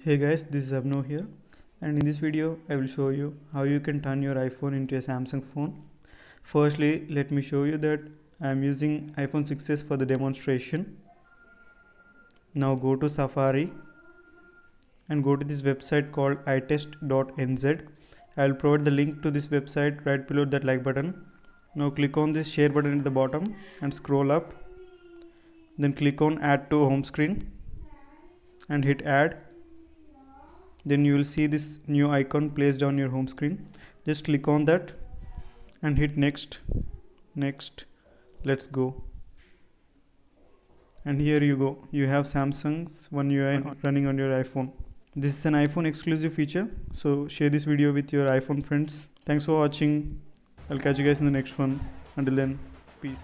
Hey guys, this is Abno here, and in this video I will show you how you can turn your iPhone into a Samsung phone. Firstly, let me show you that I am using iPhone 6s for the demonstration. Now go to Safari and go to this website called iest.nz. I will provide the link to this website right below that like button. Now click on this share button at the bottom and scroll up. Then click on add to home screen and hit add. Then you will see this new icon placed on your home screen. Just click on that and hit next. Let's go. And here you go, you have Samsung's One UI running on your iPhone. This is an iPhone exclusive feature, so share this video with your iPhone friends. Thanks for watching. I'll catch you guys in the next one. Until then, peace.